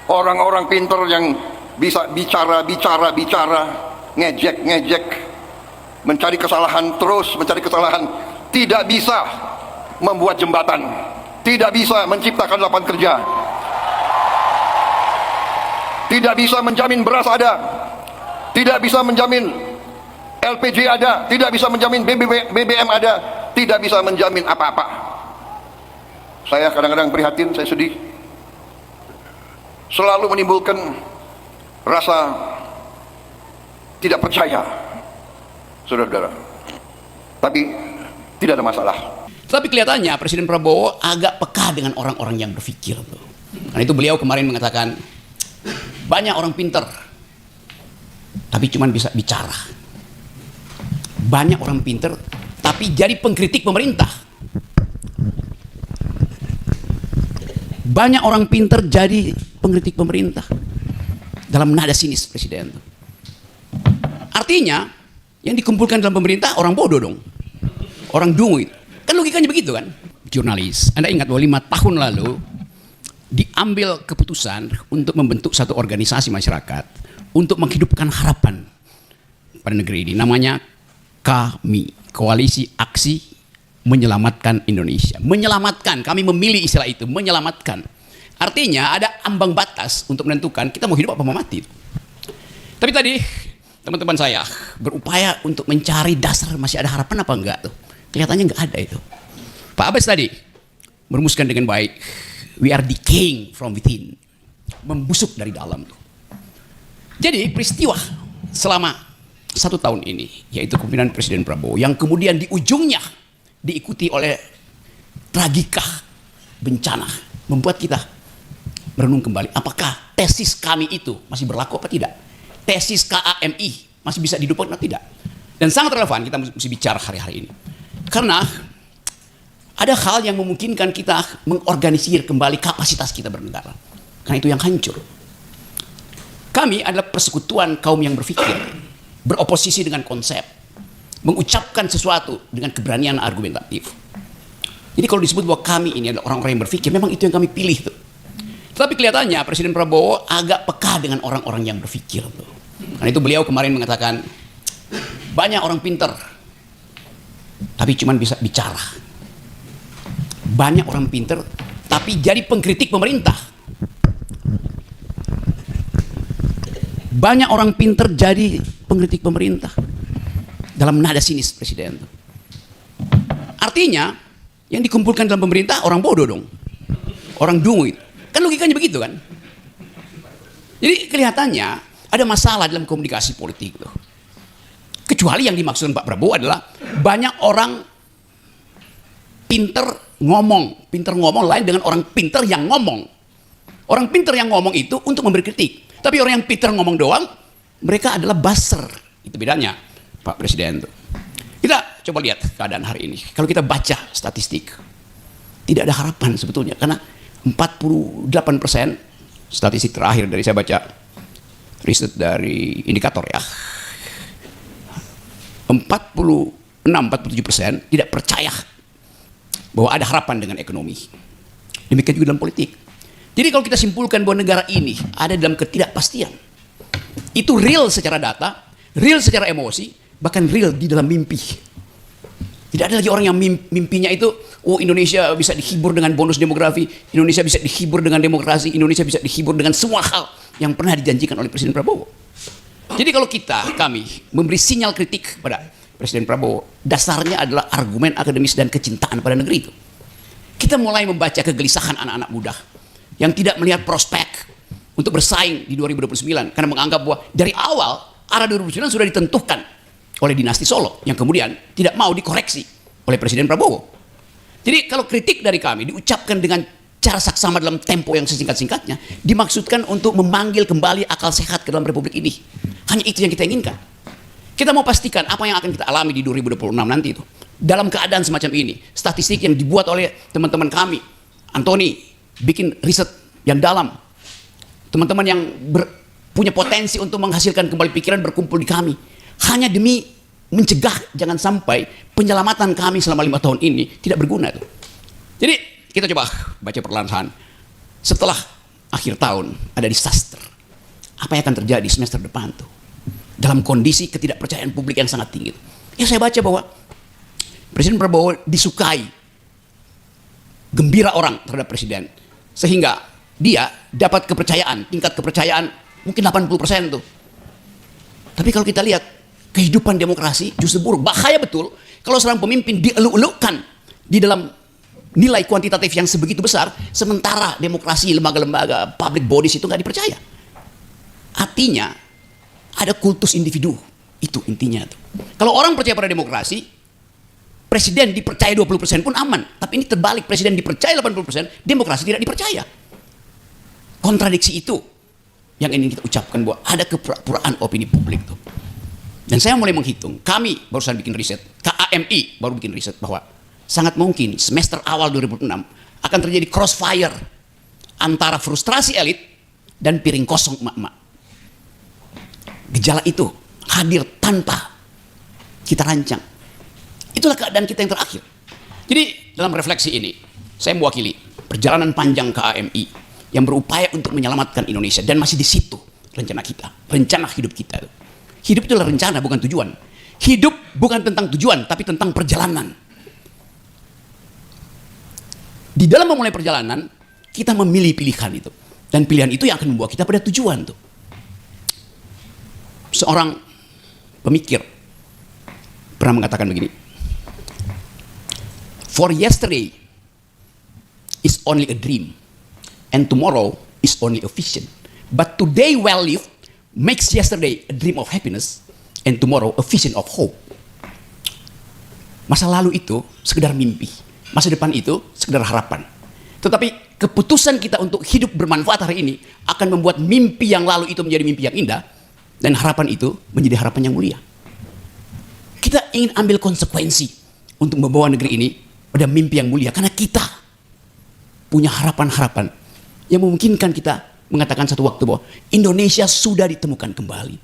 Orang-orang pinter yang bisa bicara, ngejek, mencari kesalahan, terus mencari kesalahan, tidak bisa membuat jembatan, tidak bisa menciptakan lapangan kerja, tidak bisa menjamin beras ada, tidak bisa menjamin LPG ada, tidak bisa menjamin BBM ada, tidak bisa menjamin apa-apa. Saya kadang-kadang prihatin, saya sedih, selalu menimbulkan rasa tidak percaya, saudara-saudara. Tapi tidak ada masalah. Tapi kelihatannya Presiden Prabowo agak peka dengan orang-orang yang berpikir. Karena itu beliau kemarin mengatakan, banyak orang pinter, tapi cuma bisa bicara. Banyak orang pinter, tapi jadi pengkritik pemerintah. Banyak orang pinter jadi pengkritik pemerintah. Dalam nada sinis Presiden. Artinya, yang dikumpulkan dalam pemerintah orang bodoh dong. Orang dungu itu. Kan logikanya begitu kan? Jurnalis, Anda ingat bahwa 5 tahun lalu diambil keputusan untuk membentuk satu organisasi masyarakat untuk menghidupkan harapan pada negeri ini. Namanya KAMI, Koalisi Aksi Menyelamatkan Indonesia. Menyelamatkan, kami memilih istilah itu, menyelamatkan. Artinya ada ambang batas untuk menentukan kita mau hidup apa mau mati. Tapi tadi teman-teman saya berupaya untuk mencari dasar masih ada harapan apa enggak tuh. Kelihatannya enggak ada itu. Pak Abbas tadi merumuskan dengan baik, we are decaying from within. Membusuk dari dalam tuh. Jadi peristiwa selama 1 tahun ini, yaitu kepemimpinan Presiden Prabowo, yang kemudian di ujungnya diikuti oleh tragika bencana, membuat kita merenung kembali, apakah tesis kami itu masih berlaku apa tidak? Tesis KAMI masih bisa didukung atau tidak? Dan sangat relevan kita mesti bicara hari-hari ini. Karena ada hal yang memungkinkan kita mengorganisir kembali kapasitas kita bernegara. Karena itu yang hancur. Kami adalah persekutuan kaum yang berpikir, beroposisi dengan konsep, mengucapkan sesuatu dengan keberanian argumentatif. Jadi kalau disebut bahwa kami ini adalah orang-orang yang berpikir, memang itu yang kami pilih tuh. Tapi kelihatannya Presiden Prabowo agak peka dengan orang-orang yang berpikir tuh. Karena itu beliau kemarin mengatakan, banyak orang pinter, tapi cuma bisa bicara. Banyak orang pinter, tapi jadi pengkritik pemerintah. Banyak orang pinter jadi pengkritik pemerintah. Dalam nada sinis Presiden. Artinya, yang dikumpulkan dalam pemerintah orang bodoh dong. Orang dungu itu. Kan logikanya begitu kan? Jadi kelihatannya ada masalah dalam komunikasi politik tuh. Kecuali yang dimaksudkan Pak Prabowo adalah banyak orang pinter ngomong lain dengan orang pinter yang ngomong. Orang pinter yang ngomong itu untuk memberi kritik. Tapi orang yang pinter ngomong doang, mereka adalah buzzer. Itu bedanya Pak Presiden tuh. Kita coba lihat keadaan hari ini. Kalau kita baca statistik, tidak ada harapan sebetulnya. Karena 48% statistik terakhir dari saya baca riset dari indikator ya. 46-47% tidak percaya bahwa ada harapan dengan ekonomi. Demikian juga dalam politik. Jadi kalau kita simpulkan bahwa negara ini ada dalam ketidakpastian, itu real secara data, real secara emosi, bahkan real di dalam mimpi. Tidak ada lagi orang yang mimpinya itu, oh Indonesia bisa dihibur dengan bonus demografi, Indonesia bisa dihibur dengan demokrasi, Indonesia bisa dihibur dengan semua hal yang pernah dijanjikan oleh Presiden Prabowo. Jadi kalau kami memberi sinyal kritik pada Presiden Prabowo, dasarnya adalah argumen akademis dan kecintaan pada negeri itu. Kita mulai membaca kegelisahan anak-anak muda yang tidak melihat prospek untuk bersaing di 2029 karena menganggap bahwa dari awal arah 2029 sudah ditentukan oleh dinasti Solo yang kemudian tidak mau dikoreksi oleh Presiden Prabowo. Jadi kalau kritik dari kami diucapkan dengan cara saksama dalam tempo yang sesingkat-singkatnya, dimaksudkan untuk memanggil kembali akal sehat ke dalam Republik ini. Hanya itu yang kita inginkan. Kita mau pastikan apa yang akan kita alami di 2026 nanti itu. Dalam keadaan semacam ini, statistik yang dibuat oleh teman-teman kami, Antoni, bikin riset yang dalam. Teman-teman yang punya potensi untuk menghasilkan kembali pikiran berkumpul di kami. Hanya demi mencegah jangan sampai penyelamatan kami selama 5 tahun ini tidak berguna tuh. Jadi kita coba baca perlahan. Setelah akhir tahun ada disaster, apa yang akan terjadi semester depan tuh? Dalam kondisi ketidakpercayaan publik yang sangat tinggi. Ya saya baca bahwa Presiden Prabowo disukai, gembira orang terhadap presiden, sehingga dia dapat kepercayaan, tingkat kepercayaan mungkin 80% tuh. Tapi kalau kita lihat kehidupan demokrasi justru buruk, bahaya betul kalau seorang pemimpin dieluk-elukkan di dalam nilai kuantitatif yang sebegitu besar, sementara demokrasi, lembaga-lembaga, public bodies itu nggak dipercaya. Artinya ada kultus individu, itu intinya tuh. Kalau orang percaya pada demokrasi, presiden dipercaya 20% pun aman. Tapi ini terbalik, presiden dipercaya 80%, demokrasi tidak dipercaya. Kontradiksi itu yang ingin kita ucapkan, bahwa ada kepura-puraan opini publik tuh. Dan saya mulai menghitung, kami barusan bikin riset, KAMI baru bikin riset bahwa sangat mungkin semester awal 2006 akan terjadi crossfire antara frustrasi elit dan piring kosong emak-emak. Gejala itu hadir tanpa kita rancang. Itulah keadaan kita yang terakhir. Jadi dalam refleksi ini, saya mewakili perjalanan panjang KAMI yang berupaya untuk menyelamatkan Indonesia, dan masih di situ rencana kita, rencana hidup kita. Hidup itu adalah rencana, bukan tujuan. Hidup bukan tentang tujuan, tapi tentang perjalanan. Di dalam memulai perjalanan, kita memilih pilihan itu, dan pilihan itu yang akan membawa kita pada tujuan tuh. Seorang pemikir pernah mengatakan begini, for yesterday is only a dream, and tomorrow is only a vision. But today well lived makes yesterday a dream of happiness, and tomorrow a vision of hope. Masa lalu itu sekedar mimpi, masa depan itu sekedar harapan. Tetapi keputusan kita untuk hidup bermanfaat hari ini akan membuat mimpi yang lalu itu menjadi mimpi yang indah, dan harapan itu menjadi harapan yang mulia. Kita ingin ambil konsekuensi untuk membawa negeri ini pada mimpi yang mulia, karena kita punya harapan-harapan yang memungkinkan kita mengatakan satu waktu bahwa Indonesia sudah ditemukan kembali.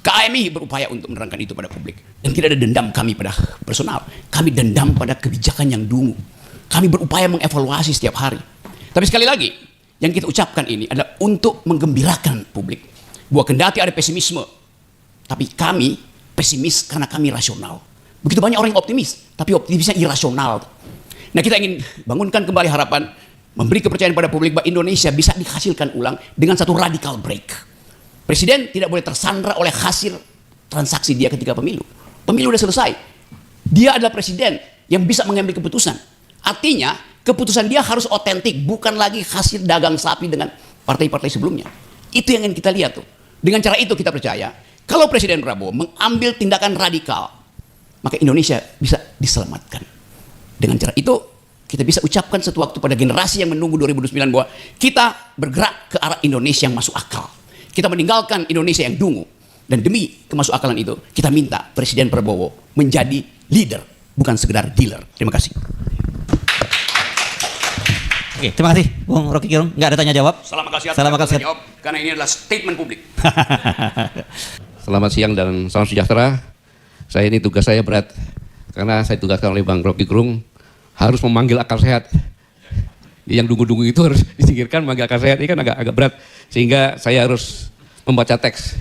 KAMI berupaya untuk menerangkan itu pada publik, dan tidak ada dendam kami pada personal, kami dendam pada kebijakan yang dungu. Kami berupaya mengevaluasi setiap hari. Tapi sekali lagi, yang kita ucapkan ini adalah untuk menggembirakan publik, bahwa kendati ada pesimisme, tapi kami pesimis karena kami rasional. Begitu banyak orang yang optimis, tapi optimisnya irasional. Nah, kita ingin bangunkan kembali harapan, memberi kepercayaan pada publik bahwa Indonesia bisa dihasilkan ulang dengan satu radical break. Presiden tidak boleh tersandra oleh hasil transaksi dia ketika pemilu. Pemilu sudah selesai. Dia adalah presiden yang bisa mengambil keputusan. Artinya, keputusan dia harus otentik, bukan lagi hasil dagang sapi dengan partai-partai sebelumnya. Itu yang ingin kita lihat tuh. Dengan cara itu kita percaya, kalau Presiden Prabowo mengambil tindakan radikal, maka Indonesia bisa diselamatkan. Dengan cara itu, kita bisa ucapkan satu waktu pada generasi yang menunggu 2009 bahwa kita bergerak ke arah Indonesia yang masuk akal. Kita meninggalkan Indonesia yang dungu. Dan demi kemasuk akalan itu, kita minta Presiden Prabowo menjadi leader, bukan sekedar dealer. Terima kasih. Oke, terima kasih Bung Rocky Gerung. Nggak ada tanya jawab. Selamat kasih. jawab, karena ini adalah statement publik. Selamat siang dan salam sejahtera. Ini tugas saya berat karena saya tugaskan oleh Bang Rocky Gerung harus memanggil akal sehat. Yang dungu-dungu itu harus disingkirkan, memanggil akal sehat ini kan agak berat, sehingga saya harus membaca teks.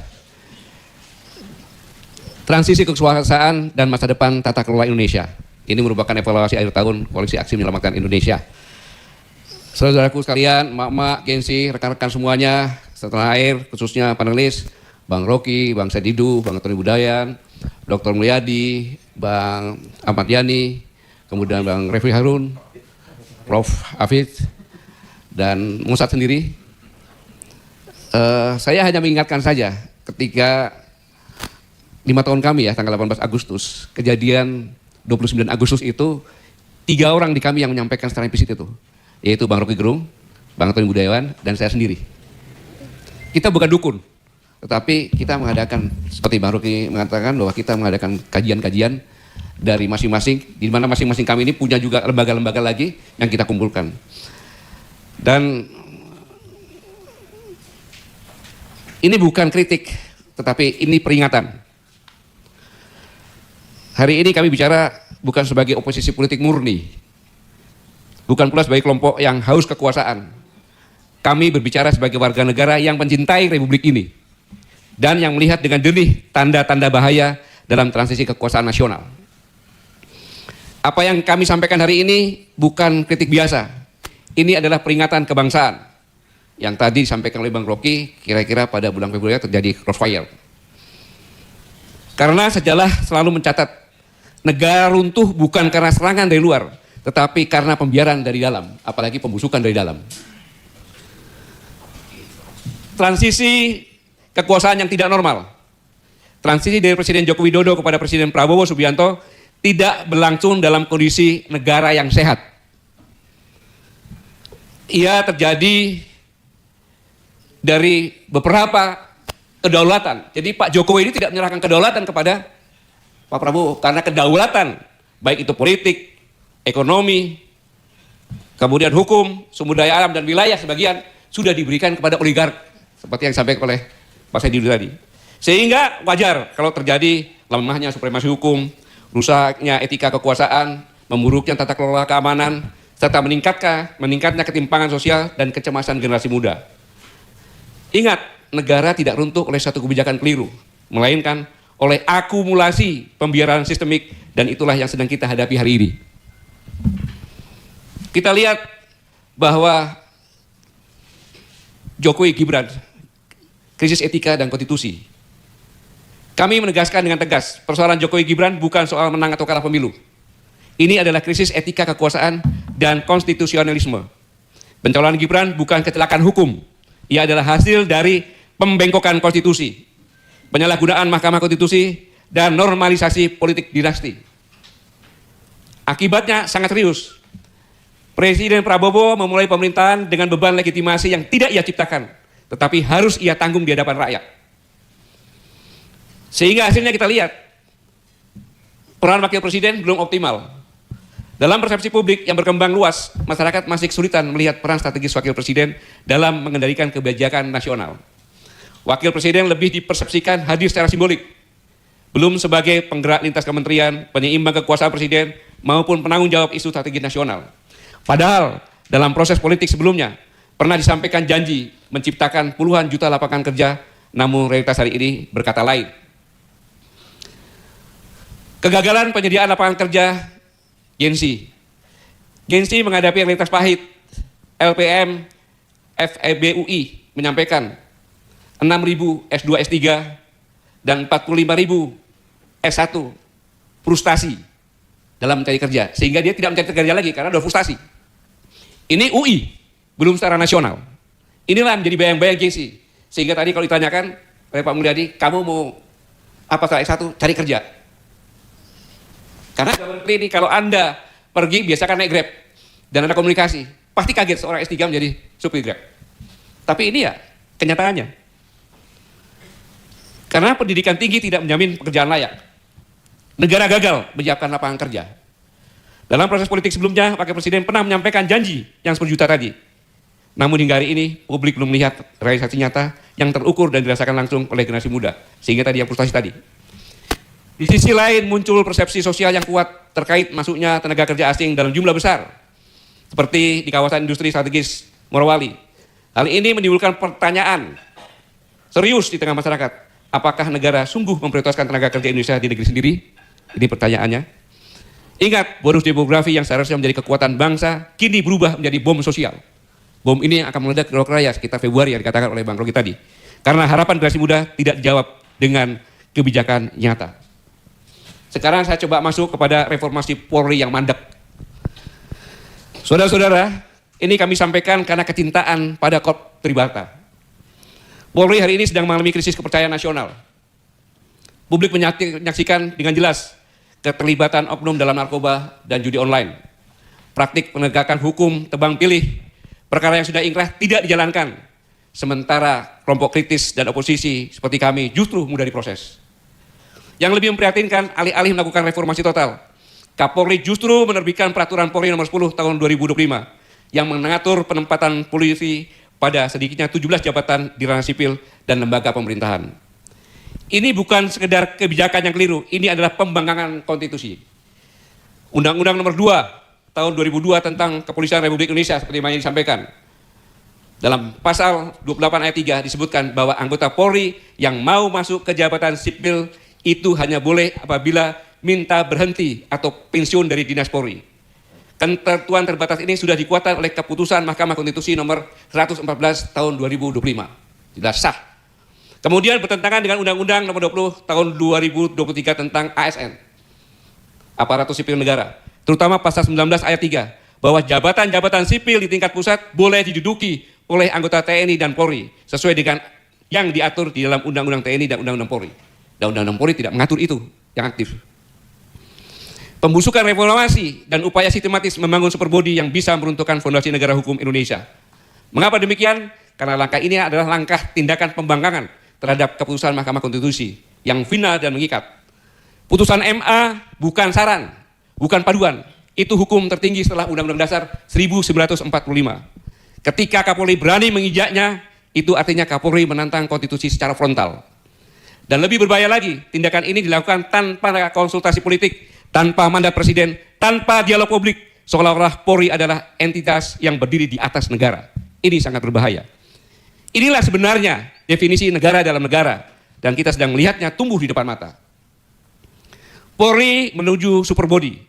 Transisi kekuasaan dan masa depan tata kelola Indonesia. Ini merupakan evaluasi akhir tahun Koalisi Aksi Menyelamatkan Indonesia. Saudaraku sekalian, mak-mak, gengsi, rekan-rekan semuanya, setanah air, khususnya panelis, Bang Rocky, Bang Sedidu, Bang Tony Budayan, Dr. Mulyadi, Bang Ahmad Yani, kemudian Bang Refli Harun, Prof. Hafid, dan Musad sendiri. Saya hanya mengingatkan saja ketika 5 tahun kami ya, tanggal 18 Agustus, kejadian 29 Agustus itu, 3 orang di kami yang menyampaikan secara implisit itu, yaitu Bang Rocky Gerung, Bang Tony Budayawan, dan saya sendiri. Kita bukan dukun, tetapi kita mengadakan, seperti Bang Rocky mengatakan, bahwa kita mengadakan kajian-kajian dari masing-masing, di mana masing-masing kami ini punya juga lembaga-lembaga lagi yang kita kumpulkan. Dan ini bukan kritik, tetapi ini peringatan. Hari ini kami bicara bukan sebagai oposisi politik murni, bukan pula sebagai kelompok yang haus kekuasaan. Kami berbicara sebagai warga negara yang mencintai Republik ini dan yang melihat dengan jernih tanda-tanda bahaya dalam transisi kekuasaan nasional. Apa yang kami sampaikan hari ini bukan kritik biasa. Ini adalah peringatan kebangsaan yang tadi disampaikan oleh Bang Rocky, kira-kira pada bulan Februari terjadi crossfire. Karena sejarah selalu mencatat negara runtuh bukan karena serangan dari luar, tetapi karena pembiaran dari dalam, apalagi pembusukan dari dalam. Transisi kekuasaan yang tidak normal, transisi dari Presiden Joko Widodo kepada Presiden Prabowo Subianto tidak berlangsung dalam kondisi negara yang sehat. Ia terjadi dari beberapa kedaulatan. Jadi Pak Jokowi ini tidak menyerahkan kedaulatan kepada Pak Prabowo, karena kedaulatan baik itu politik, ekonomi, kemudian hukum, sumber daya alam dan wilayah sebagian sudah diberikan kepada oligark seperti yang disampaikan oleh Pak Saidi tadi. Sehingga wajar kalau terjadi lemahnya supremasi hukum, rusaknya etika kekuasaan, memburuknya tata kelola keamanan, serta meningkatnya ketimpangan sosial dan kecemasan generasi muda. Ingat, negara tidak runtuh oleh satu kebijakan keliru, melainkan oleh akumulasi pembiaran sistemik, dan itulah yang sedang kita hadapi hari ini. Kita lihat bahwa Jokowi Gibran, krisis etika dan konstitusi. Kami menegaskan dengan tegas, persoalan Jokowi Gibran bukan soal menang atau kalah pemilu. Ini adalah krisis etika kekuasaan dan konstitusionalisme. Pencalonan Gibran bukan kecelakaan hukum. Ia adalah hasil dari pembengkokan konstitusi, penyalahgunaan Mahkamah Konstitusi, dan normalisasi politik dinasti. Akibatnya sangat serius. Presiden Prabowo memulai pemerintahan dengan beban legitimasi yang tidak ia ciptakan, tetapi harus ia tanggung di hadapan rakyat. Sehingga hasilnya kita lihat, peran wakil presiden belum optimal. Dalam persepsi publik yang berkembang luas, masyarakat masih kesulitan melihat peran strategis wakil presiden dalam mengendalikan kebijakan nasional. Wakil presiden lebih dipersepsikan hadir secara simbolik, belum sebagai penggerak lintas kementerian, penyeimbang kekuasaan presiden, maupun penanggung jawab isu strategi nasional. Padahal dalam proses politik sebelumnya pernah disampaikan janji menciptakan puluhan juta lapangan kerja, namun realitas hari ini berkata lain. Kegagalan penyediaan lapangan kerja Gensi menghadapi realitas pahit. LPM FEBUI menyampaikan 6.000 S2 S3 dan 45.000 S1 frustasi dalam mencari kerja, sehingga dia tidak mencari kerja lagi karena sudah frustasi. Ini UI, belum secara nasional. Inilah menjadi bayang-bayang Gensi. Sehingga tadi kalau ditanyakan oleh Pak Mulyadi, kamu mau apa setelah S1? Cari kerja. Karena ini kalau Anda pergi biasakan naik Grab dan ada komunikasi, pasti kaget seorang S3 menjadi supir Grab. Tapi ini ya kenyataannya. Karena pendidikan tinggi tidak menjamin pekerjaan layak. Negara gagal menyiapkan lapangan kerja. Dalam proses politik sebelumnya, Wakil Presiden pernah menyampaikan janji yang 10 juta tadi. Namun hingga hari ini, publik belum melihat realisasi nyata yang terukur dan dirasakan langsung oleh generasi muda. Sehingga tadi yang frustasi tadi. Di sisi lain muncul persepsi sosial yang kuat terkait masuknya tenaga kerja asing dalam jumlah besar, seperti di kawasan industri strategis Morowali. Hal ini menimbulkan pertanyaan serius di tengah masyarakat. Apakah negara sungguh memprioritaskan tenaga kerja Indonesia di negeri sendiri? Ini pertanyaannya. Ingat, bonus demografi yang seharusnya menjadi kekuatan bangsa, kini berubah menjadi bom sosial. Bom ini akan meledak di Lokraya sekitar Februari yang dikatakan oleh Bang Rocky tadi. Karena harapan generasi muda tidak dijawab dengan kebijakan nyata. Sekarang saya coba masuk kepada reformasi Polri yang mandek. Saudara-saudara, ini kami sampaikan karena kecintaan pada Korps Tribrata. Polri hari ini sedang mengalami krisis kepercayaan nasional. Publik menyaksikan dengan jelas keterlibatan oknum dalam narkoba dan judi online. Praktik penegakan hukum tebang pilih, perkara yang sudah ingkrah tidak dijalankan. Sementara kelompok kritis dan oposisi seperti kami justru mudah diproses. Yang lebih memprihatinkan, alih-alih melakukan reformasi total, Kapolri justru menerbitkan peraturan Polri nomor 10 tahun 2025 yang mengatur penempatan polisi pada sedikitnya 17 jabatan di ranah sipil dan lembaga pemerintahan. Ini bukan sekedar kebijakan yang keliru, ini adalah pembangkangan konstitusi. Undang-Undang nomor 2 tahun 2002 tentang Kepolisian Republik Indonesia seperti yang disampaikan Dalam pasal 28 ayat 3 disebutkan bahwa anggota Polri yang mau masuk ke jabatan sipil itu hanya boleh apabila minta berhenti atau pensiun dari Dinas Polri. Ketentuan terbatas ini sudah dikuatkan oleh keputusan Mahkamah Konstitusi nomor 114 tahun 2025. Jelas sah. Kemudian bertentangan dengan Undang-Undang nomor 20 tahun 2023 tentang ASN, Aparatur Sipil Negara. Terutama pasal 19 ayat 3, bahwa jabatan-jabatan sipil di tingkat pusat boleh diduduki oleh anggota TNI dan Polri, sesuai dengan yang diatur di dalam Undang-Undang TNI dan Undang-Undang Polri. Dan Undang-Undang Polri tidak mengatur itu, yang aktif. Pembusukan reformasi dan upaya sistematis membangun superbody yang bisa meruntuhkan fondasi negara hukum Indonesia. Mengapa demikian? Karena langkah ini adalah langkah tindakan pembangkangan terhadap keputusan Mahkamah Konstitusi yang final dan mengikat. Putusan MA bukan saran, bukan paduan. Itu hukum tertinggi setelah Undang-Undang Dasar 1945. Ketika Kapolri berani menginjaknya, itu artinya Kapolri menantang konstitusi secara frontal. Dan lebih berbahaya lagi, tindakan ini dilakukan tanpa konsultasi politik, tanpa mandat presiden, tanpa dialog publik, seolah-olah Polri adalah entitas yang berdiri di atas negara. Ini sangat berbahaya. Inilah sebenarnya definisi negara dalam negara, dan kita sedang melihatnya tumbuh di depan mata. Polri menuju superbody.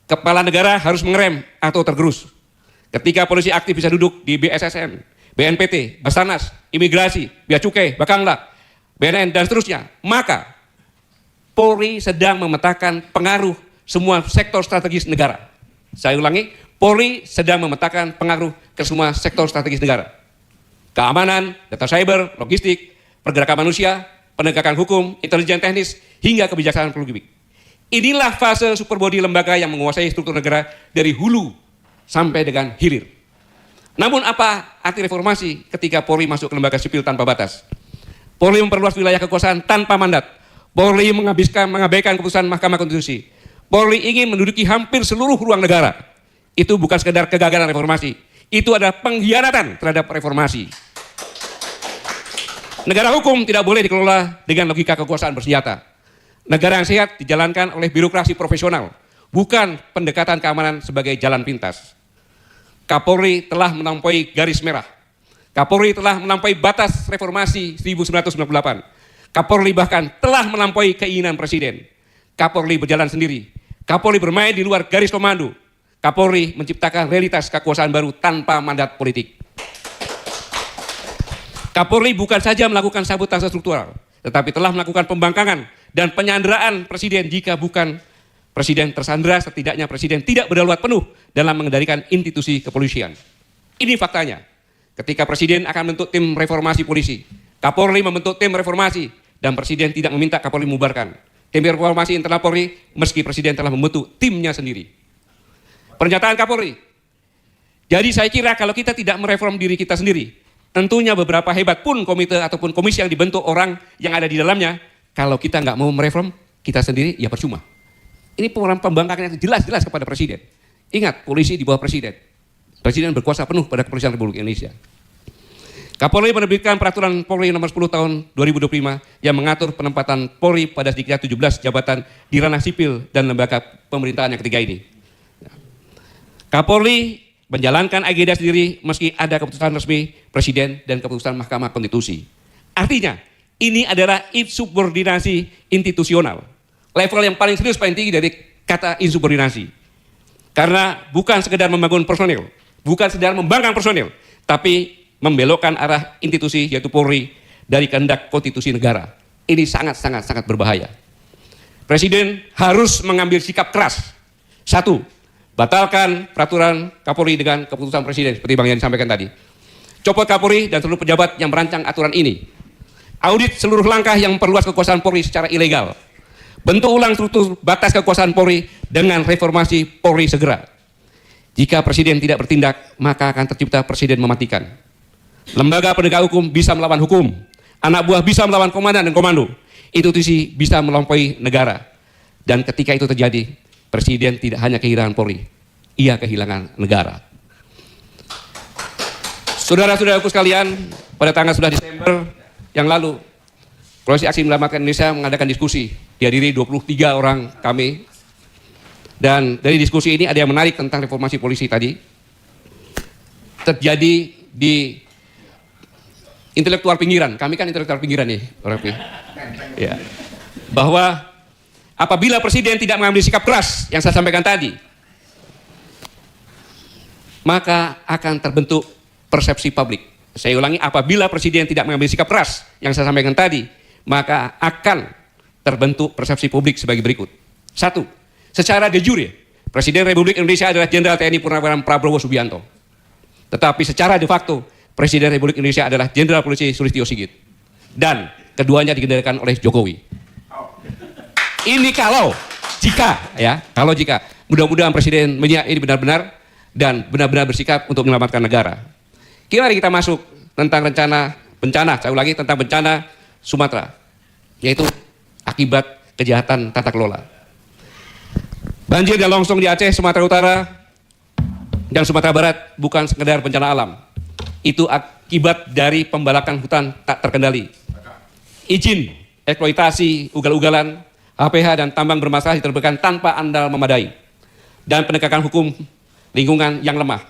Kepala negara harus mengerem atau tergerus. Ketika polisi aktif bisa duduk di BSSN, BNPT, Basarnas, Imigrasi, Bea Cukai, Bakamla, BNN, dan seterusnya, maka Polri sedang memetakan pengaruh semua sektor strategis negara. Saya ulangi, Polri sedang memetakan pengaruh ke semua sektor strategis negara. Keamanan, data cyber, logistik, pergerakan manusia, penegakan hukum, intelijen teknis, hingga kebijaksanaan publik. Inilah fase superbody lembaga yang menguasai struktur negara dari hulu sampai dengan hilir. Namun apa arti reformasi ketika Polri masuk ke lembaga sipil tanpa batas? Polri memperluas wilayah kekuasaan tanpa mandat. Polri mengabaikan keputusan Mahkamah Konstitusi. Polri ingin menduduki hampir seluruh ruang negara. Itu bukan sekedar kegagalan reformasi. Itu adalah pengkhianatan terhadap reformasi. Negara hukum tidak boleh dikelola dengan logika kekuasaan bersenjata. Negara yang sehat dijalankan oleh birokrasi profesional, bukan pendekatan keamanan sebagai jalan pintas. Kapolri telah melampaui garis merah. Kapolri telah melampaui batas reformasi 1998. Kapolri bahkan telah melampaui keinginan presiden. Kapolri berjalan sendiri. Kapolri bermain di luar garis komando. Kapolri menciptakan realitas kekuasaan baru tanpa mandat politik. Kapolri bukan saja melakukan sabotase struktural, tetapi telah melakukan pembangkangan dan penyanderaan presiden. Jika bukan presiden tersandera, setidaknya presiden tidak berdaluat penuh dalam mengendalikan institusi kepolisian. Ini faktanya. Ketika presiden akan membentuk tim reformasi polisi, Kapolri membentuk tim reformasi dan presiden tidak meminta Kapolri membubarkan tim reformasi internal Polri meski presiden telah membentuk timnya sendiri. Pernyataan Kapolri. Jadi saya kira kalau kita tidak mereform diri kita sendiri, tentunya beberapa hebat pun komite ataupun komisi yang dibentuk orang yang ada di dalamnya, kalau kita nggak mau mereform kita sendiri, ya percuma. Ini program pembangkangan yang jelas-jelas kepada presiden. Ingat, polisi di bawah presiden. Presiden berkuasa penuh pada Kepolisian Republik Indonesia. Kapolri menerbitkan peraturan Polri nomor 10 tahun 2025 yang mengatur penempatan Polri pada sedikitnya 17 jabatan di ranah sipil dan lembaga pemerintahan yang ketiga ini. Kapolri menjalankan agenda sendiri meski ada keputusan resmi Presiden dan keputusan Mahkamah Konstitusi. Artinya, ini adalah insubordinasi institusional. Level yang paling serius, paling tinggi dari kata insubordinasi. Karena bukan sekedar membangun personil, bukan sekedar membangkang personil, tapi membelokkan arah institusi yaitu Polri dari kehendak konstitusi negara. Ini sangat berbahaya. Presiden harus mengambil sikap keras. Satu, batalkan peraturan Kapolri dengan keputusan presiden seperti Bang yang disampaikan tadi. Copot Kapolri dan seluruh pejabat yang merancang aturan ini. Audit seluruh langkah yang memperluas kekuasaan Polri secara ilegal. Bentuk ulang struktur batas kekuasaan Polri dengan reformasi Polri segera. Jika presiden tidak bertindak, maka akan tercipta presiden mematikan. Lembaga penegak hukum bisa melawan hukum. Anak buah bisa melawan komandan dan komando. Institusi bisa melampaui negara. Dan ketika itu terjadi, presiden tidak hanya kehilangan Polri, ia kehilangan negara. Saudara-saudaraku sekalian, pada tanggal 11 Desember yang lalu, Koalisi Aksi Menyelamatkan Indonesia mengadakan diskusi. Dihadiri 23 orang kami. Dan dari diskusi ini ada yang menarik tentang reformasi polisi tadi. Terjadi di intelektual pinggiran. Kami kan intelektual pinggiran nih, ya. Bahwa apabila presiden tidak mengambil sikap keras yang saya sampaikan tadi, maka akan terbentuk persepsi publik. Saya ulangi, apabila presiden tidak mengambil sikap keras yang saya sampaikan tadi, maka akan terbentuk persepsi publik sebagai berikut. 1. Secara de jure, Presiden Republik Indonesia adalah Jenderal TNI Purnawirawan Prabowo Subianto. Tetapi secara de facto, Presiden Republik Indonesia adalah Jenderal Polisi Sulistyo Sigit. Dan keduanya dikendalikan oleh Jokowi. Ini kalau jika mudah-mudahan Presiden melihat ini benar-benar dan benar-benar bersikap untuk menyelamatkan negara. Mari kita masuk tentang rencana bencana, saya ulangi tentang bencana Sumatera, yaitu akibat kejahatan tata kelola. Banjir dan longsong di Aceh, Sumatera Utara, dan Sumatera Barat bukan sekedar bencana alam. Itu akibat dari pembalakan hutan tak terkendali. Izin eksploitasi ugal-ugalan, HPH dan tambang bermasalah diterbitkan tanpa andal memadai. Dan penegakan hukum lingkungan yang lemah.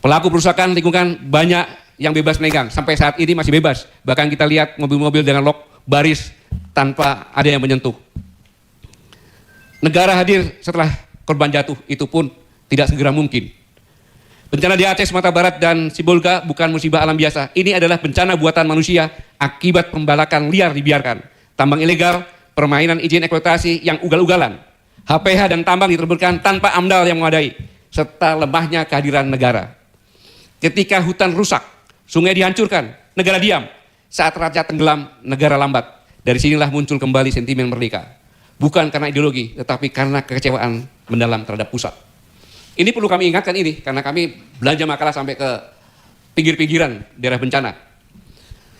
Pelaku perusakan lingkungan banyak yang bebas menegang. Sampai saat ini masih bebas. Bahkan kita lihat mobil-mobil dengan lock baris tanpa ada yang menyentuh. Negara hadir setelah korban jatuh, itu pun tidak segera mungkin. Bencana di Aceh, Sumatera Barat, dan Sibolga bukan musibah alam biasa. Ini adalah bencana buatan manusia akibat pembalakan liar dibiarkan. Tambang ilegal, permainan izin eksploitasi yang ugal-ugalan, HPH dan tambang diterbitkan tanpa amdal yang memadai, serta lemahnya kehadiran negara. Ketika hutan rusak, sungai dihancurkan, negara diam. Saat raja tenggelam, negara lambat. Dari sinilah muncul kembali sentimen merdeka. Bukan karena ideologi, tetapi karena kekecewaan mendalam terhadap pusat. Ini perlu kami ingatkan ini, karena kami belanja makalah sampai ke pinggir-pinggiran daerah bencana.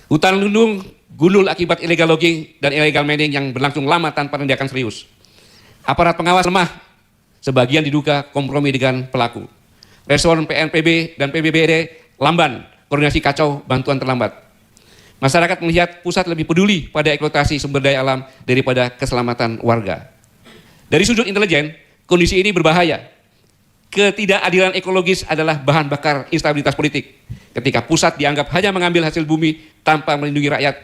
Hutan lindung gundul akibat illegal logging dan illegal mining yang berlangsung lama tanpa tindakan serius. Aparat pengawas lemah, sebagian diduga kompromi dengan pelaku. Respon PNPB dan PBBD lamban, koordinasi kacau, bantuan terlambat. Masyarakat melihat pusat lebih peduli pada eksploitasi sumber daya alam daripada keselamatan warga. Dari sudut intelijen, kondisi ini berbahaya. Ketidakadilan ekologis adalah bahan bakar instabilitas politik. Ketika pusat dianggap hanya mengambil hasil bumi tanpa melindungi rakyat,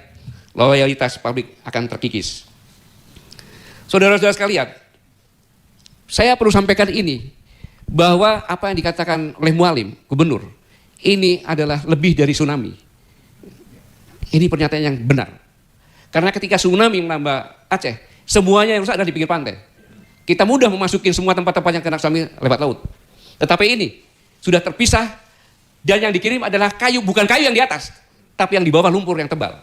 loyalitas publik akan terkikis. Saudara-saudara sekalian, saya perlu sampaikan ini, bahwa apa yang dikatakan oleh Mualim, gubernur, ini adalah lebih dari tsunami. Ini pernyataan yang benar. Karena ketika tsunami menambah Aceh, semuanya yang rusak ada di pinggir pantai. Kita mudah memasuki semua tempat-tempat yang kena tsunami lewat laut. Tetapi ini sudah terpisah, dan yang dikirim adalah kayu, bukan kayu yang di atas, tapi yang di bawah lumpur yang tebal.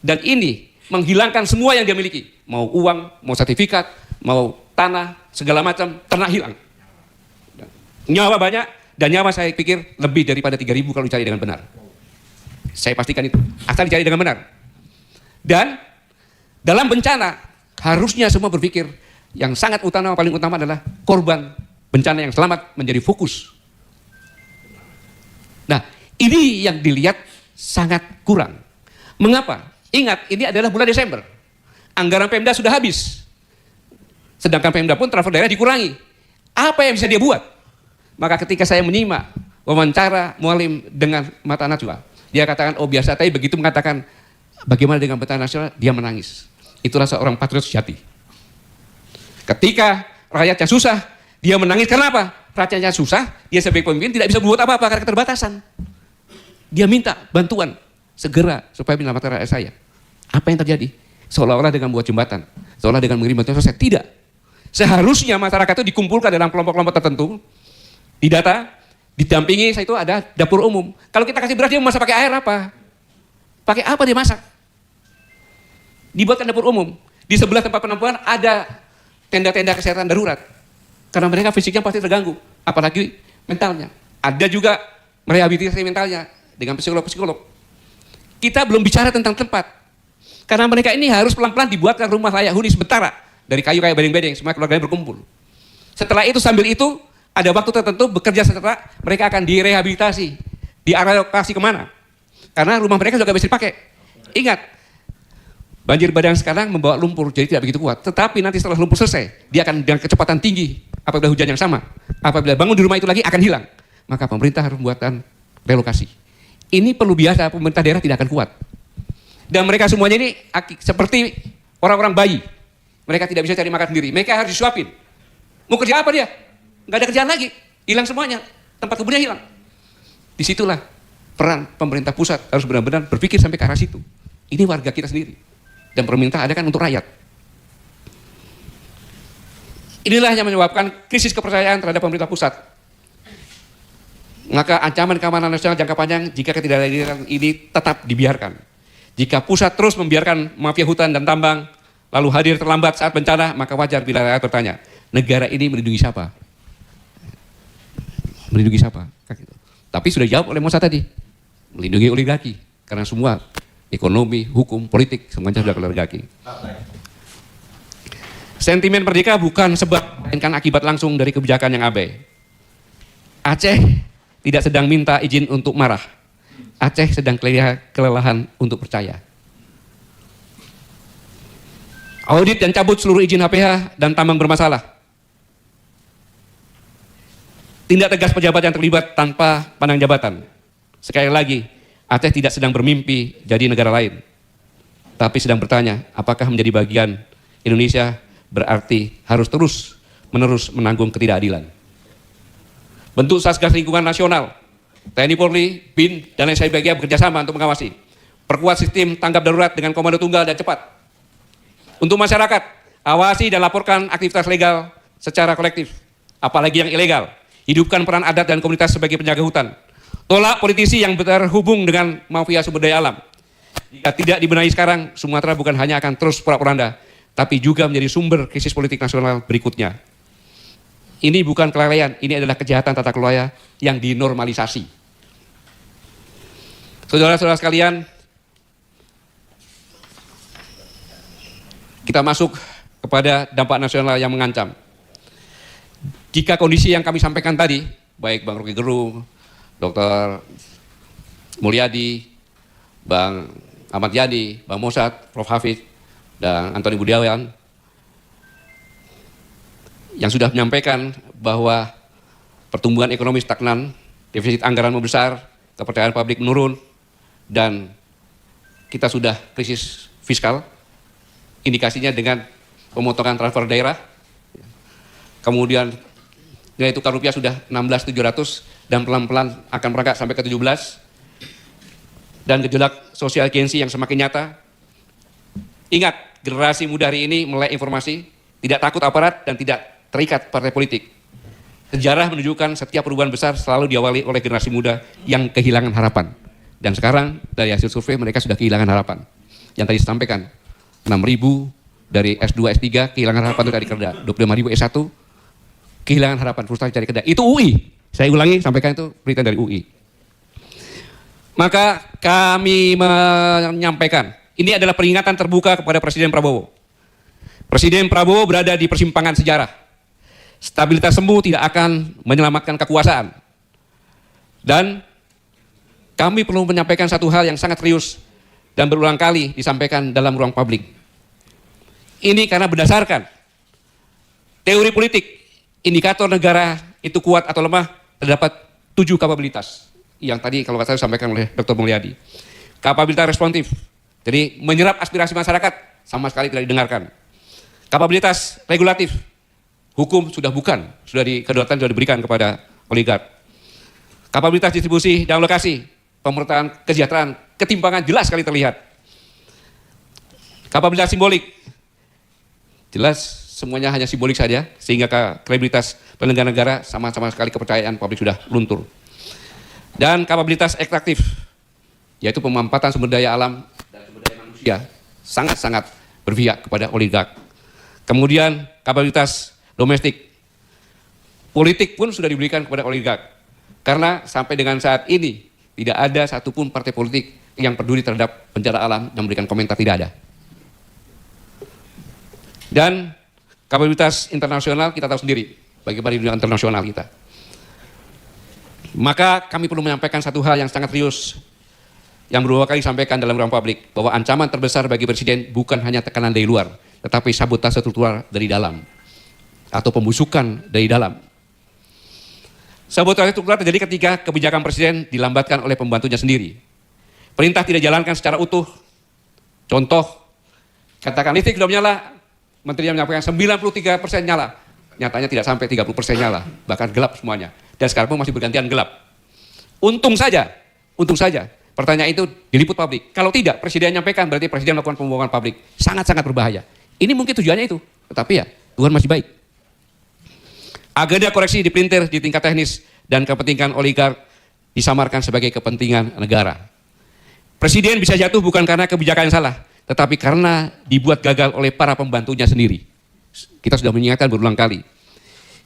Dan ini menghilangkan semua yang dia miliki. Mau uang, mau sertifikat, mau tanah, segala macam, ternak hilang. Nyawa banyak, dan nyawa saya pikir lebih daripada 3.000 kalau dicari dengan benar. Saya pastikan itu, asal dicari dengan benar. Dan dalam bencana, harusnya semua berpikir yang sangat utama, paling utama adalah korban bencana yang selamat menjadi fokus. Nah, ini yang dilihat sangat kurang. Mengapa? Ingat, ini adalah bulan Desember. Anggaran Pemda sudah habis. Sedangkan Pemda pun transfer daerah dikurangi. Apa yang bisa dia buat? Maka ketika saya menyimak wawancara Mualim dengan mata najwa, dia katakan, oh biasa, tapi begitu mengatakan bagaimana dengan bencana nasional, dia menangis. Itulah seorang patriot sejati. Ketika rakyatnya susah, dia menangis. Kenapa? Rakyatnya susah, dia sebagai pemimpin tidak bisa berbuat apa-apa karena keterbatasan. Dia minta bantuan segera supaya menyelamatkan rakyat saya. Apa yang terjadi? Seolah-olah dengan buat jembatan, seolah dengan mengirim bantuan sosial. Tidak. Seharusnya masyarakat itu dikumpulkan dalam kelompok-kelompok tertentu, didata, didampingi, saya itu ada dapur umum. Kalau kita kasih beras, dia memasak pakai air apa? Pakai apa dia masak? Dibuatkan dapur umum. Di sebelah tempat penampungan ada tenda-tenda kesehatan darurat. Karena mereka fisiknya pasti terganggu, apalagi mentalnya. Ada juga merehabilitasi mentalnya dengan psikolog-psikolog. Kita belum bicara tentang tempat. Karena mereka ini harus pelan-pelan dibuatkan rumah layak huni sementara. Dari kayu kayak bedeng-bedeng, semua keluarganya berkumpul. Setelah itu, sambil itu, ada waktu tertentu bekerja setelah mereka akan direhabilitasi, dialokasi kemana? Karena rumah mereka juga bisa dipakai. Ingat, banjir bandang sekarang membawa lumpur, jadi tidak begitu kuat. Tetapi nanti setelah lumpur selesai, dia akan dengan kecepatan tinggi. Apabila hujan yang sama, apabila bangun di rumah itu lagi akan hilang. maka pemerintah harus membuatkan relokasi. Ini perlu biasa, pemerintah daerah tidak akan kuat. Dan mereka semuanya ini seperti orang-orang bayi. Mereka tidak bisa cari makan sendiri, mereka harus disuapin. Mau kerja apa dia? Nggak ada kerjaan lagi, hilang semuanya, tempat kebunnya hilang. Disitulah peran pemerintah pusat harus benar-benar berpikir sampai ke arah situ. Ini warga kita sendiri. Dan pemerintah ada kan untuk rakyat. Inilah yang menyebabkan krisis kepercayaan terhadap pemerintah pusat. Maka ancaman keamanan nasional jangka panjang jika ketidakadilan ini tetap dibiarkan. Jika pusat terus membiarkan mafia hutan dan tambang, lalu hadir terlambat saat bencana, maka wajar bila rakyat bertanya, negara ini melindungi siapa? Melindungi siapa? Tapi sudah jawab oleh Musa tadi, melindungi oligarki. Karena semua ekonomi, hukum, politik, semuanya sudah ke oligarki. Sentimen merdeka bukan sebab, melainkan akibat langsung dari kebijakan yang abai. Aceh tidak sedang minta izin untuk marah. Aceh sedang kelelahan untuk percaya. Audit dan cabut seluruh izin HPH dan tambang bermasalah. Tindak tegas pejabat yang terlibat tanpa pandang jabatan. Sekali lagi, Aceh tidak sedang bermimpi jadi negara lain. Tapi sedang bertanya, apakah menjadi bagian Indonesia berarti harus terus-menerus menanggung ketidakadilan. Bentuk Satgas Lingkungan Nasional, TNI Polri, BIN, dan lain sebagainya bekerja sama untuk mengawasi. Perkuat sistem tanggap darurat dengan komando tunggal dan cepat. Untuk masyarakat, awasi dan laporkan aktivitas legal secara kolektif, apalagi yang ilegal. Hidupkan peran adat dan komunitas sebagai penjaga hutan. Tolak politisi yang terhubung dengan mafia sumber daya alam. Jika tidak dibenahi sekarang, Sumatera bukan hanya akan terus porak-poranda, tapi juga menjadi sumber krisis politik nasional berikutnya. Ini bukan kelalaian, ini adalah kejahatan tata kelola yang dinormalisasi. Saudara-saudara sekalian, kita masuk kepada dampak nasional yang mengancam. Jika kondisi yang kami sampaikan tadi, baik Bang Rocky Gerung, Dr. Mulyadi, Bang Ahmad Yani, Bang Mosad, Prof. Hafid, dan Antoni Budiawan, yang sudah menyampaikan bahwa pertumbuhan ekonomi stagnan, defisit anggaran membesar, kepercayaan publik menurun, dan kita sudah krisis fiskal, indikasinya dengan pemotongan transfer daerah, kemudian nilai tukar rupiah sudah 16.700 dan pelan-pelan akan merangkak sampai ke 17, dan gejolak sosial agensi yang semakin nyata. Ingat, generasi muda hari ini melek informasi, tidak takut aparat dan tidak terikat partai politik. Sejarah menunjukkan setiap perubahan besar selalu diawali oleh generasi muda yang kehilangan harapan. Dan sekarang dari hasil survei mereka sudah kehilangan harapan. Yang tadi disampaikan, 6.000 dari S2, S3 kehilangan harapan untuk cari kerja, 25.000 S1 kehilangan harapan, frustasi cari kerja. Itu UI. Saya ulangi, sampaikan itu berita dari UI. Maka kami menyampaikan, ini adalah peringatan terbuka kepada Presiden Prabowo. Presiden Prabowo berada di persimpangan sejarah. Stabilitas semu tidak akan menyelamatkan kekuasaan. Dan kami perlu menyampaikan satu hal yang sangat serius dan berulang kali disampaikan dalam ruang publik. Ini karena berdasarkan teori politik, indikator negara itu kuat atau lemah terdapat 7 kapabilitas. Yang tadi kalau nggak salah disampaikan oleh Dr. Mulyadi. Kapabilitas responsif, jadi menyerap aspirasi masyarakat sama sekali tidak didengarkan. Kapabilitas regulatif, hukum sudah bukan, kedaulatan sudah diberikan kepada oligark. Kapabilitas distribusi dan alokasi, pemerataan kesejahteraan, ketimpangan jelas sekali terlihat. Kapabilitas simbolik, jelas semuanya hanya simbolik saja, sehingga kredibilitas penyelenggara negara sama-sama sekali kepercayaan publik sudah luntur. Dan kapabilitas ekstraktif, yaitu pemanfaatan sumber daya alam dan sumber daya manusia, sangat-sangat berpihak kepada oligark. Kemudian kapabilitas domestik, politik pun sudah diberikan kepada oligark. Karena sampai dengan saat ini, tidak ada satupun partai politik yang peduli terhadap bencana alam yang memberikan komentar, tidak ada. Dan kapabilitas internasional kita tahu sendiri, bagaimana dunia internasional kita. Maka kami perlu menyampaikan satu hal yang sangat serius, yang beberapa kali disampaikan dalam ruang publik, bahwa ancaman terbesar bagi Presiden bukan hanya tekanan dari luar, tetapi sabotase struktural dari dalam, atau pembusukan dari dalam. Sabotase struktural terjadi ketika kebijakan presiden dilambatkan oleh pembantunya sendiri. Perintah tidak dijalankan secara utuh. Contoh, katakan listrik sudah menyala, menterinya menyampaikan 93% nyala. Nyatanya tidak sampai 30% nyala, bahkan gelap semuanya. Dan sekarang pun masih bergantian gelap. Untung saja, pertanyaan itu diliput publik. Kalau tidak, presiden menyampaikan, berarti presiden melakukan pembohongan publik. Sangat-sangat berbahaya. Ini mungkin tujuannya itu, tetapi ya, Tuhan masih baik. Agenda koreksi dipelintir di tingkat teknis dan kepentingan oligark disamarkan sebagai kepentingan negara. Presiden bisa jatuh bukan karena kebijakan yang salah, tetapi karena dibuat gagal oleh para pembantunya sendiri. Kita sudah mengingatkan berulang kali.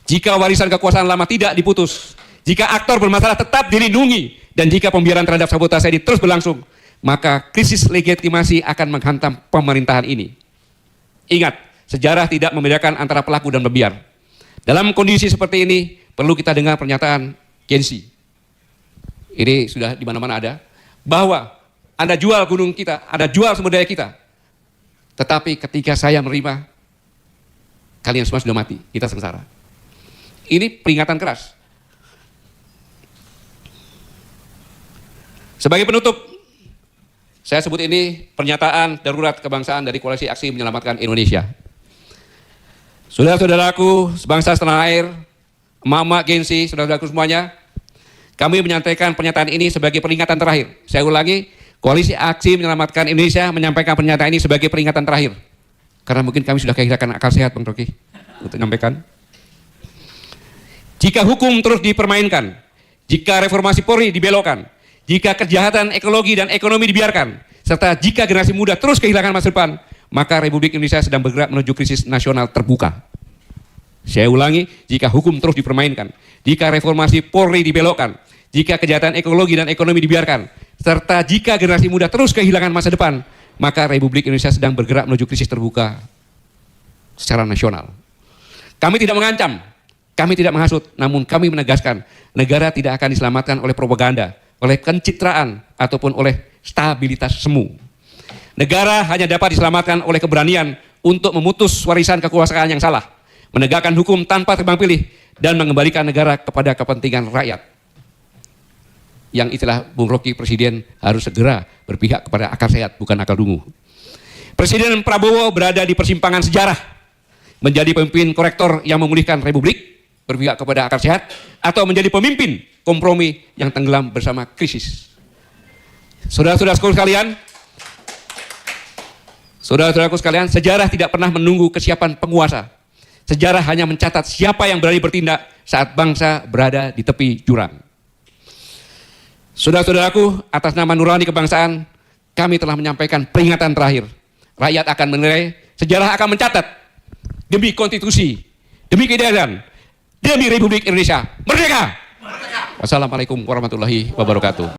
Jika warisan kekuasaan lama tidak diputus, jika aktor bermasalah tetap dilindungi, dan jika pembiaran terhadap sabotase ini terus berlangsung, maka krisis legitimasi akan menghantam pemerintahan ini. Ingat, sejarah tidak membedakan antara pelaku dan pembiar. Dalam kondisi seperti ini, perlu kita dengar pernyataan Kensi. Ini sudah di mana-mana ada. Bahwa Anda jual gunung kita, Anda jual sumber daya kita. Tetapi ketika saya menerima, kalian semua sudah mati, kita sengsara. Ini peringatan keras. Sebagai penutup, saya sebut ini pernyataan darurat kebangsaan dari Koalisi Aksi Menyelamatkan Indonesia. Saudara-saudaraku sebangsa setanah air, emak-emak gengsi, saudara-saudaraku semuanya, kami menyampaikan pernyataan ini sebagai peringatan terakhir. Saya ulangi, Koalisi Aksi Menyelamatkan Indonesia menyampaikan pernyataan ini sebagai peringatan terakhir. Karena mungkin kami sudah kehilangan akal sehat, Bang Rocky, untuk menyampaikan. Jika hukum terus dipermainkan, jika reformasi Polri dibelokkan, jika kejahatan ekologi dan ekonomi dibiarkan, serta jika generasi muda terus kehilangan masa depan, maka Republik Indonesia sedang bergerak menuju krisis nasional terbuka. Saya ulangi, jika hukum terus dipermainkan, jika reformasi Polri dibelokkan, jika kejahatan ekologi dan ekonomi dibiarkan, serta jika generasi muda terus kehilangan masa depan, maka Republik Indonesia sedang bergerak menuju krisis terbuka secara nasional. Kami tidak mengancam, kami tidak menghasut, namun kami menegaskan, negara tidak akan diselamatkan oleh propaganda, oleh pencitraan, ataupun oleh stabilitas semu. Negara hanya dapat diselamatkan oleh keberanian untuk memutus warisan kekuasaan yang salah, menegakkan hukum tanpa tebang pilih, dan mengembalikan negara kepada kepentingan rakyat. Yang istilah Bung Rocky, presiden harus segera berpihak kepada akal sehat, bukan akal dungu. Presiden Prabowo berada di persimpangan sejarah, menjadi pemimpin korektor yang memulihkan Republik, berpihak kepada akal sehat, atau menjadi pemimpin kompromi yang tenggelam bersama krisis. Saudara-saudaraku sekalian, sejarah tidak pernah menunggu kesiapan penguasa. Sejarah hanya mencatat siapa yang berani bertindak saat bangsa berada di tepi jurang. Saudara-saudaraku, atas nama nurani kebangsaan, kami telah menyampaikan peringatan terakhir. Rakyat akan menilai, sejarah akan mencatat, demi konstitusi, demi keadilan, demi Republik Indonesia merdeka. Wassalamualaikum warahmatullahi wabarakatuh.